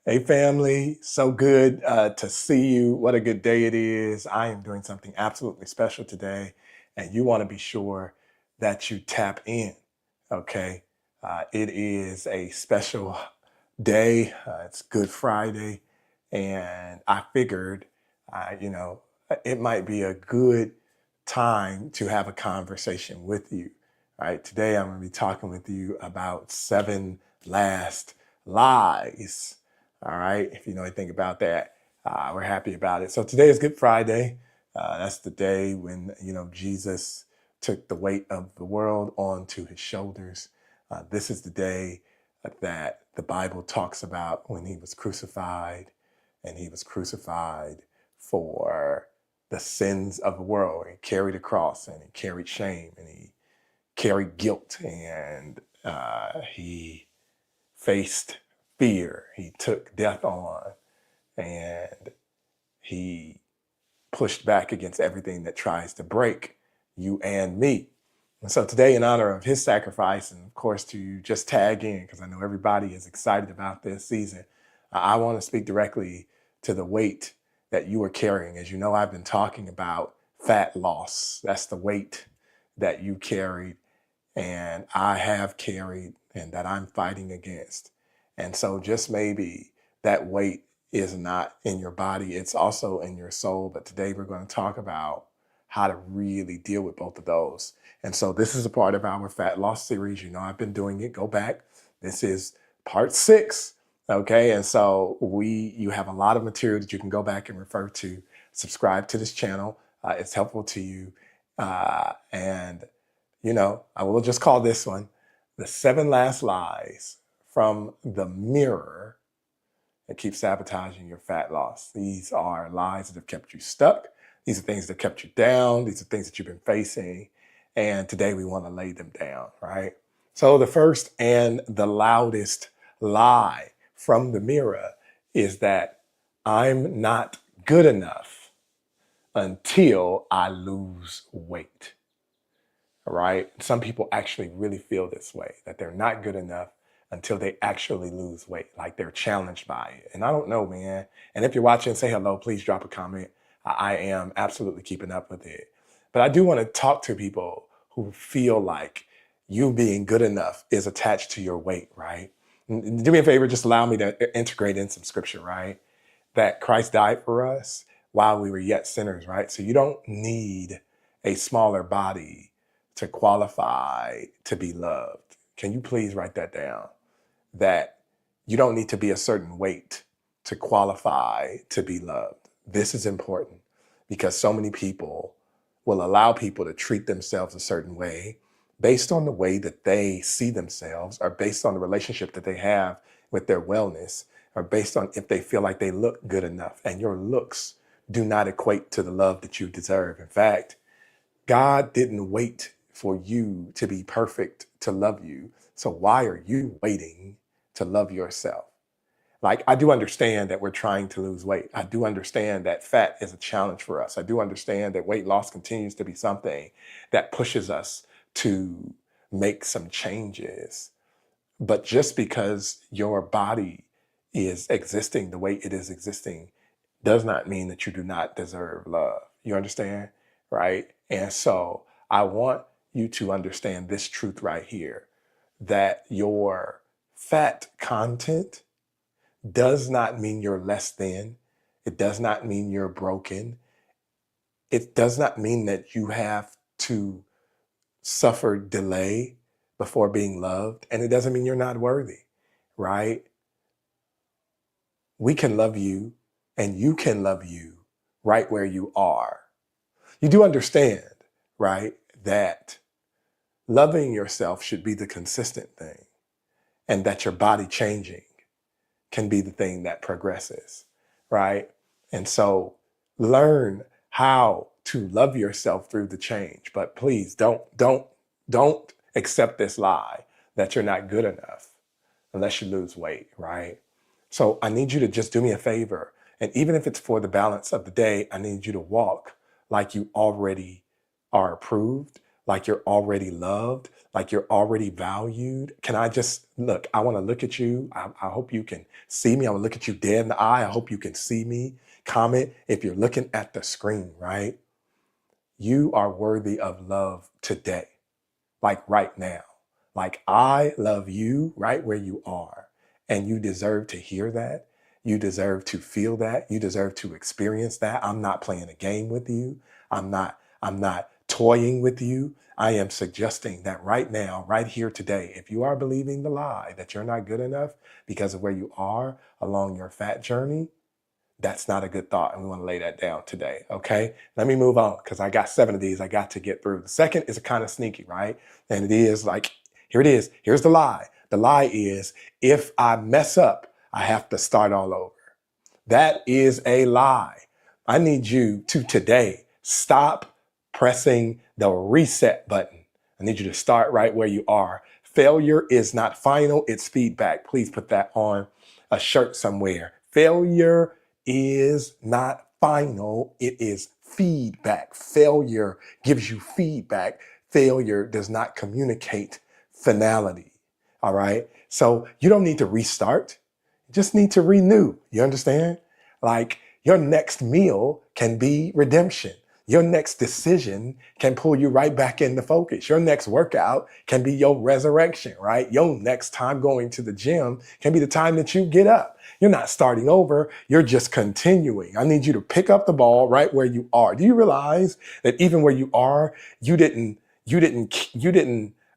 Hey, family. So good to see you. What a good day it is. I am doing something absolutely special today, and you want to be sure that you tap in. Okay. It is a special day. It's Good Friday, and I figured, it might be a good time to have a conversation with you. All right. Today, I'm going to be talking with you about 7 last lies. All right. If you know anything about that, we're happy about it. So today is Good Friday. That's the day when, Jesus took the weight of the world onto his shoulders. This is the day that the Bible talks about when he was crucified, and he was crucified for the sins of the world. He carried a cross, and he carried shame, and he carried guilt, and he faced fear. He took death on, and he pushed back against everything that tries to break you and me. And so today, in honor of his sacrifice, and of course to just tag in, because I know everybody is excited about this season, I want to speak directly to the weight that you are carrying. As you know, I've been talking about fat loss. That's the weight that you carried, and I have carried, and that I'm fighting against. And so just maybe that weight is not in your body, it's also in your soul. But today we're going to talk about how to really deal with both of those. And so this is a part of our fat loss series. You know, I've been doing it. Go back. This is part 6. Okay. And so you have a lot of material that you can go back and refer to. Subscribe to this channel. It's helpful to you. And I will just call this one the 7 last lies from the mirror that keep sabotaging your fat loss. These are lies that have kept you stuck. These are things that kept you down. These are things that you've been facing. And today we want to lay them down, right? So the first and the loudest lie from the mirror is that I'm not good enough until I lose weight. Right? Some people actually really feel this way, that they're not good enough until they actually lose weight, like they're challenged by it. And I don't know, man. And if you're watching, say hello, please drop a comment. I am absolutely keeping up with it. But I do want to talk to people who feel like you being good enough is attached to your weight, right? Do me a favor, just allow me to integrate in some scripture, right? That Christ died for us while we were yet sinners, right? So you don't need a smaller body to qualify to be loved. Can you please write that down? That you don't need to be a certain weight to qualify to be loved. This is important because so many people will allow people to treat themselves a certain way based on the way that they see themselves, or based on the relationship that they have with their wellness, or based on if they feel like they look good enough. And your looks do not equate to the love that you deserve. In fact, God didn't wait for you to be perfect to love you. So why are you waiting to love yourself? Like, I do understand that we're trying to lose weight. I do understand that fat is a challenge for us. I do understand that weight loss continues to be something that pushes us to make some changes. But just because your body is existing the way it is existing does not mean that you do not deserve love. You understand? Right? And so I want you to understand this truth right here, that your fat content does not mean you're less than. It does not mean you're broken. It does not mean that you have to suffer delay before being loved. And it doesn't mean you're not worthy, right? We can love you, and you can love you right where you are. You do understand, right, that loving yourself should be the consistent thing, and that your body changing can be the thing that progresses, right? And so learn how to love yourself through the change. But please don't accept this lie that you're not good enough unless you lose weight, right? So I need you to just do me a favor. And even if it's for the balance of the day, I need you to walk like you already are approved, like you're already loved, like you're already valued. Can I just look? I want to look at you. I hope you can see me. I want to look at you dead in the eye. I hope you can see me. Comment if you're looking at the screen, right? You are worthy of love today, like right now. Like I love you right where you are. And you deserve to hear that. You deserve to feel that. You deserve to experience that. I'm not playing a game with you. I'm not toying with you. I am suggesting that right now, right here today, if you are believing the lie that you're not good enough because of where you are along your fat journey, that's not a good thought. And we want to lay that down today. Okay. Let me move on because I got 7 of these I got to get through. The second is kind of sneaky, right? And it is like, here it is. Here's the lie. The lie is if I mess up, I have to start all over. That is a lie. I need you to today stop pressing the reset button. I need you to start right where you are. Failure is not final, it's feedback. Please put that on a shirt somewhere. Failure is not final, it is feedback. Failure gives you feedback. Failure does not communicate finality. All right. So you don't need to restart. You just need to renew. You understand? Like your next meal can be redemption. Your next decision can pull you right back into focus. Your next workout can be your resurrection, right? Your next time going to the gym can be the time that you get up. You're not starting over. You're just continuing. I need you to pick up the ball right where you are. Do you realize that even where you are, you didn't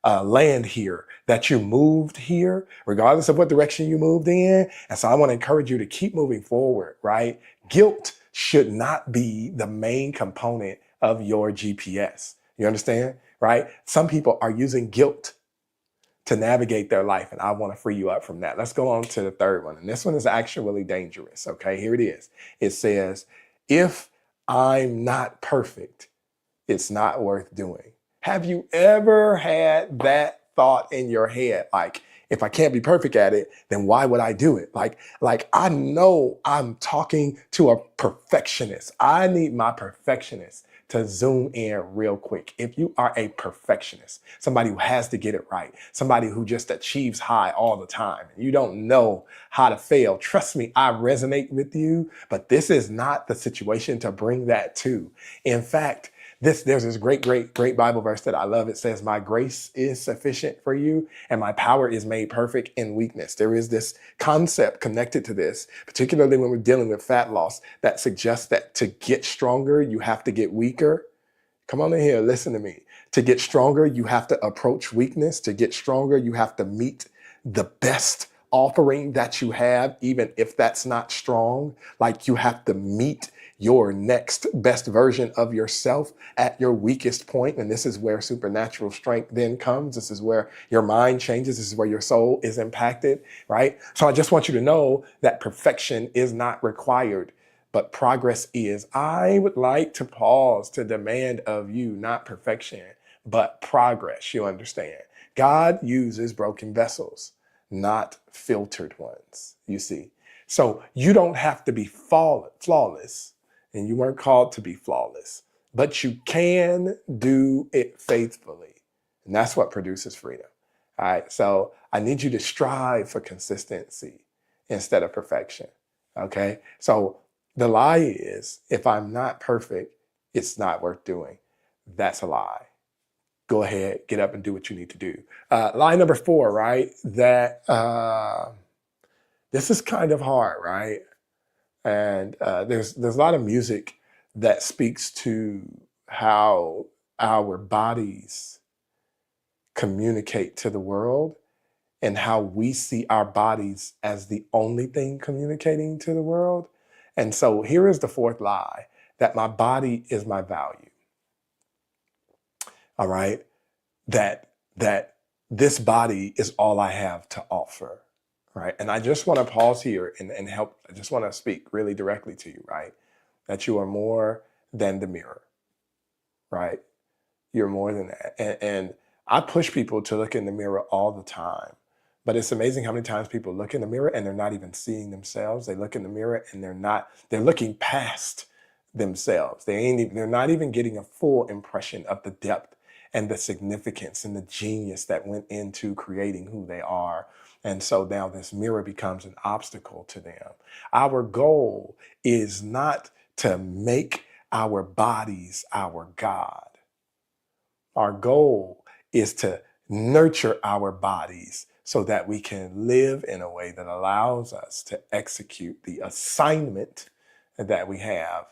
land here, that you moved here, regardless of what direction you moved in. And so I want to encourage you to keep moving forward, right? Guilt should not be the main component of your GPS. You understand, right? Some people are using guilt to navigate their life, and I want to free you up from that. Let's go on to the third one. And this one is actually dangerous. Okay, here it is. It says, if I'm not perfect, it's not worth doing. Have you ever had that thought in your head? Like, if I can't be perfect at it, then why would I do it? Like I know I'm talking to a perfectionist. I need my perfectionist to zoom in real quick. If you are a perfectionist, somebody who has to get it right, somebody who just achieves high all the time, and you don't know how to fail, trust me, I resonate with you, but this is not the situation to bring that to. In fact, there's this great Bible verse that I love. It says, my grace is sufficient for you and my power is made perfect in weakness. There is this concept connected to this, particularly when we're dealing with fat loss, that suggests that to get stronger, you have to get weaker. Come on in here, listen to me. To get stronger, you have to approach weakness. To get stronger, you have to meet the best offering that you have, even if that's not strong. Like you have to meet your next best version of yourself at your weakest point. And this is where supernatural strength then comes. This is where your mind changes. This is where your soul is impacted, right? So I just want you to know that perfection is not required, but progress is. I would like to pause to demand of you, not perfection, but progress. You understand? God uses broken vessels, not filtered ones, you see. So you don't have to be flawless, and you weren't called to be flawless, but you can do it faithfully. And that's what produces freedom. All right. So I need you to strive for consistency instead of perfection. Okay. So the lie is, if I'm not perfect, it's not worth doing. That's a lie. Go ahead, get up and do what you need to do. Lie number 4, right? That this is kind of hard, right? And there's a lot of music that speaks to how our bodies communicate to the world and how we see our bodies as the only thing communicating to the world. And so here is the 4th lie, that my body is my value. All right. That this body is all I have to offer. Right. And I just want to pause here and help. I just want to speak really directly to you, right? That you are more than the mirror, right? You're more than that. And I push people to look in the mirror all the time. But it's amazing how many times people look in the mirror and they're not even seeing themselves. They look in the mirror and they're looking past themselves. They're not even getting a full impression of the depth and the significance and the genius that went into creating who they are. And so now this mirror becomes an obstacle to them. Our goal is not to make our bodies our God. Our goal is to nurture our bodies so that we can live in a way that allows us to execute the assignment that we have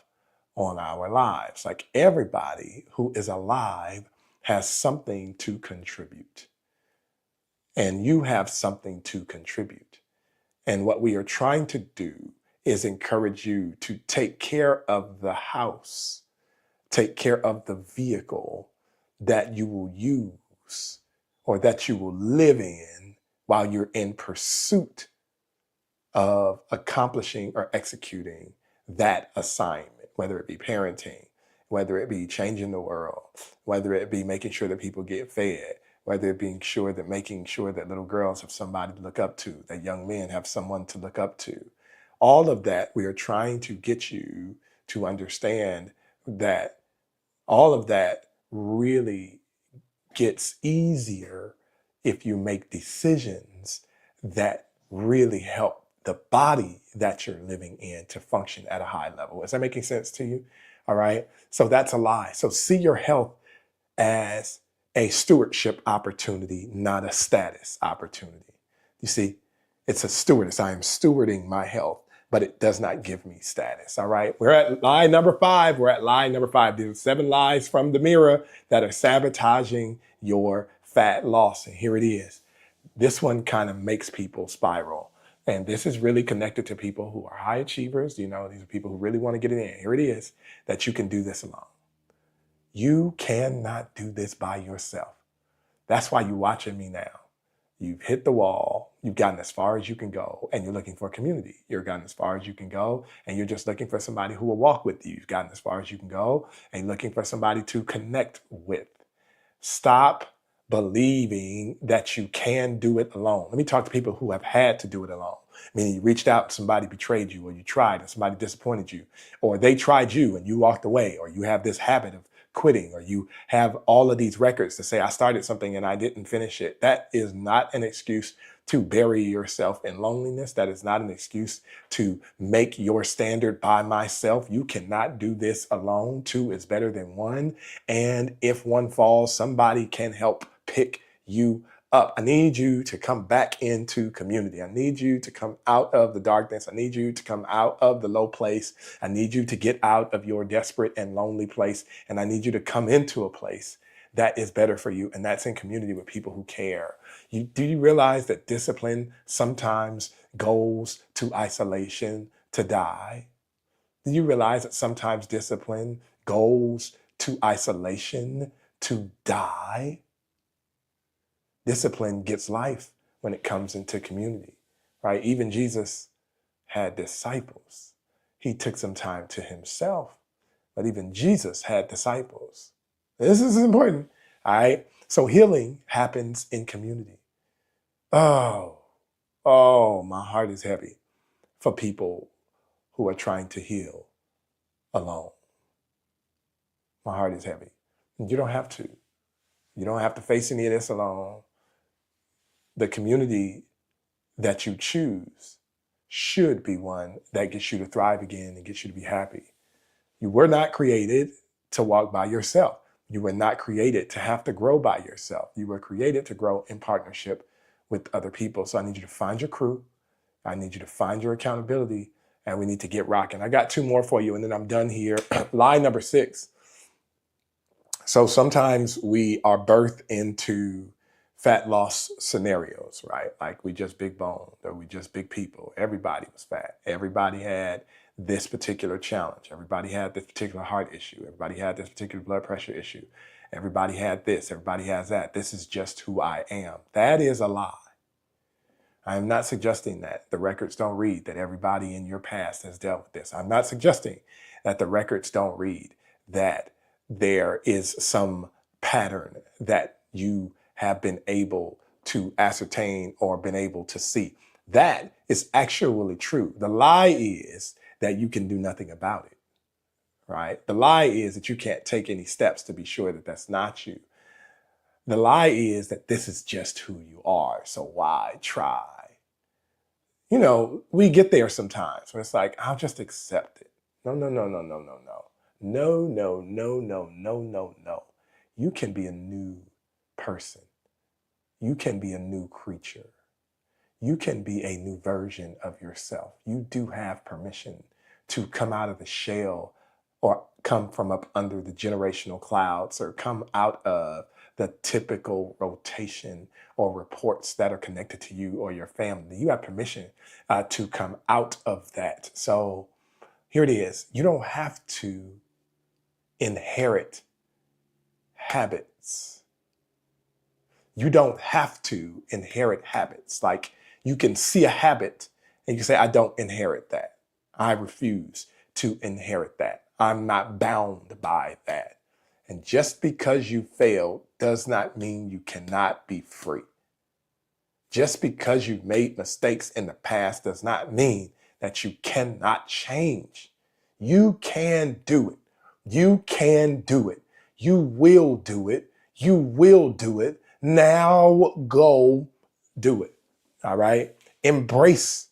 on our lives. Like everybody who is alive has something to contribute, and you have something to contribute. And what we are trying to do is encourage you to take care of the house, take care of the vehicle that you will use or that you will live in while you're in pursuit of accomplishing or executing that assignment, whether it be parenting, whether it be changing the world, whether it be making sure that people get fed, whether it be making sure that little girls have somebody to look up to, that young men have someone to look up to. All of that, we are trying to get you to understand that all of that really gets easier if you make decisions that really help the body that you're living in to function at a high level. Is that making sense to you? All right. So that's a lie. So see your health as a stewardship opportunity, not a status opportunity. You see, it's a stewardess. I am stewarding my health, but it does not give me status. All right. We're at lie number 5. We're at lie number 5. These are 7 lies from the mirror that are sabotaging your fat loss. And here it is. This one kind of makes people spiral. And this is really connected to people who are high achievers. You know, these are people who really want to get it in. Here it is, that you can do this alone. You cannot do this by yourself. That's why you're watching me now. You've hit the wall, you've gotten as far as you can go, and you're looking for a community. You've gotten as far as you can go, and you're just looking for somebody who will walk with you. You've gotten as far as you can go, and you're looking for somebody to connect with. Stop believing that you can do it alone. Let me talk to people who have had to do it alone. Meaning you reached out and somebody betrayed you, or you tried and somebody disappointed you, or they tried you and you walked away, or you have this habit of quitting, or you have all of these records to say, I started something and I didn't finish it. That is not an excuse to bury yourself in loneliness. That is not an excuse to make your standard by myself. You cannot do this alone. 2 is better than 1. And if one falls, somebody can help pick you up. I need you to come back into community. I need you to come out of the darkness. I need you to come out of the low place. I need you to get out of your desperate and lonely place. And I need you to come into a place that is better for you. And that's in community with people who care. Do you realize that discipline sometimes goes to isolation to die? Do you realize that sometimes discipline goes to isolation to die? Discipline gets life when it comes into community, right? Even Jesus had disciples. He took some time to himself, but even Jesus had disciples. This is important, all right? So healing happens in community. My heart is heavy for people who are trying to heal alone. My heart is heavy. You don't have to. You don't have to face any of this alone. The community that you choose should be one that gets you to thrive again and gets you to be happy. You were not created to walk by yourself. You were not created to have to grow by yourself. You were created to grow in partnership with other people. So I need you to find your crew. I need you to find your accountability, and we need to get rocking. I got 2 more for you, and then I'm done here. Lie number 6. So sometimes we are birthed into fat loss scenarios, right? Like we just big boned, or we just big people. Everybody was fat. Everybody had this particular challenge. Everybody had this particular heart issue. Everybody had this particular blood pressure issue. Everybody had this. Everybody has that. This is just who I am. That is a lie. I am not suggesting that the records don't read that everybody in your past has dealt with this. I'm not suggesting that the records don't read that there is some pattern that you have been able to ascertain or been able to see. That is actually true. The lie is that you can do nothing about it, right? The lie is that you can't take any steps to be sure that that's not you. The lie is that this is just who you are, so why try? We get there sometimes when it's like, I'll just accept it. No, no, no, no, no, no, no. No, no, no, no, no, no, no. You can be a new person. You can be a new creature. You can be a new version of yourself. You do have permission to come out of the shell or come from up under the generational clouds or come out of the typical rotation or reports that are connected to you or your family. You have permission to come out of that. So here it is. You don't have to inherit habits. You don't have to inherit habits. Like, you can see a habit and you can say, I don't inherit that. I refuse to inherit that. I'm not bound by that. And just because you failed does not mean you cannot be free. Just because you've made mistakes in the past does not mean that you cannot change. You can do it. You can do it. You will do it. You will do it. Now go do it. All right? Embrace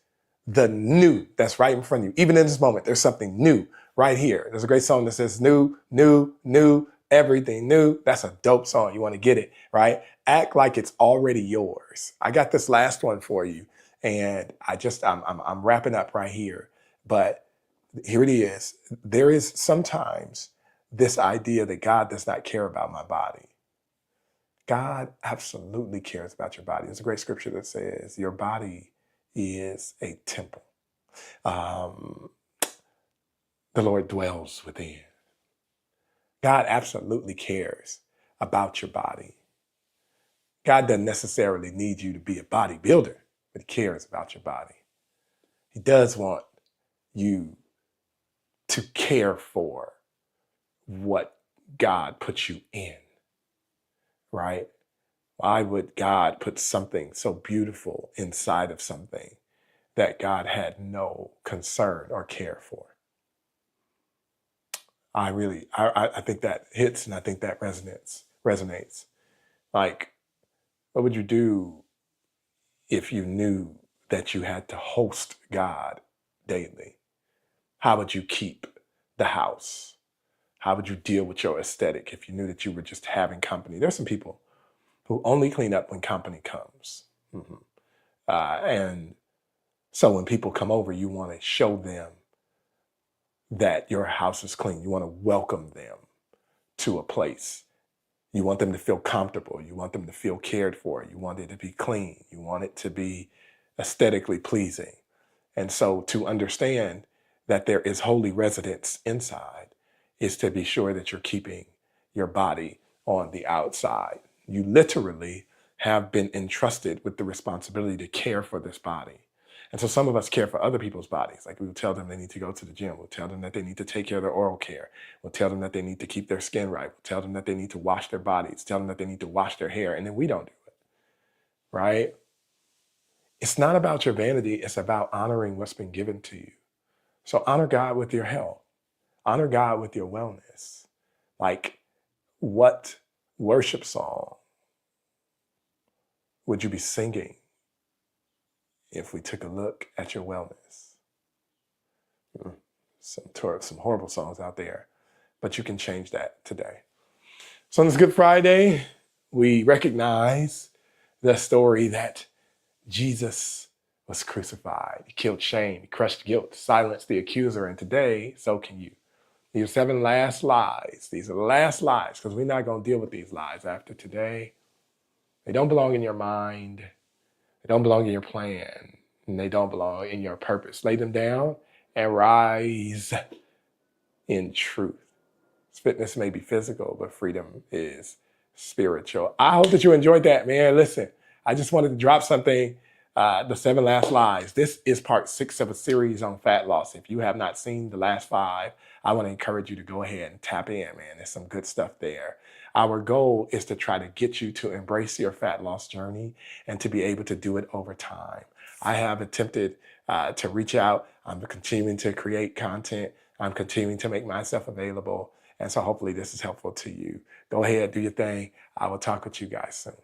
the new that's right in front of you. Even in this moment, there's something new right here. There's a great song that says new, new, new, everything new. That's a dope song. You want to get it, right? Act like it's already yours. I got this last one for you, and I'm wrapping up right here. But here it is. There is sometimes this idea that God does not care about my body. God absolutely cares about your body. There's a great scripture that says your body is a temple. Um, the Lord dwells within. God absolutely cares about your body. God doesn't necessarily need you to be a bodybuilder, but he cares about your body. He does want you to care for what God puts you in, right? Why would God put something so beautiful inside of something that God had no concern or care for? I think that hits, and I think that resonates. Like, what would you do if you knew that you had to host God daily? How would you keep the house? How would you deal with your aesthetic if you knew that you were just having company? There's some people who only clean up when company comes. And so when people come over, you want to show them that your house is clean. You want to welcome them to a place. You want them to feel comfortable. You want them to feel cared for. You want it to be clean. You want it to be aesthetically pleasing. And so to understand that there is holy residence inside is to be sure that you're keeping your body on the outside. You literally have been entrusted with the responsibility to care for this body. And so some of us care for other people's bodies. Like, we'll tell them they need to go to the gym. We'll tell them that they need to take care of their oral care. We'll tell them that they need to keep their skin right. We'll tell them that they need to wash their bodies. Tell them that they need to wash their hair. And then we don't do it, right? It's not about your vanity. It's about honoring what's been given to you. So honor God with your health. Honor God with your wellness. Like, what worship song would you be singing if we took a look at your wellness? Some horrible songs out there, but you can change that today. So on this Good Friday, we recognize the story that Jesus was crucified. He killed shame, he crushed guilt, silenced the accuser, and today, so can you. These 7 last lies, these are the last lies, because we're not going to deal with these lies after today. They don't belong in your mind. They don't belong in your plan. And they don't belong in your purpose. Lay them down and rise in truth. Fitness may be physical, but freedom is spiritual. I hope that you enjoyed that, man. Listen, I just wanted to drop something. The 7 last lies. This is part 6 of a series on fat loss. If you have not seen the last 5, I want to encourage you to go ahead and tap in, man. There's some good stuff there. Our goal is to try to get you to embrace your fat loss journey and to be able to do it over time. I have attempted to reach out. I'm continuing to create content. I'm continuing to make myself available. And so hopefully this is helpful to you. Go ahead, do your thing. I will talk with you guys soon.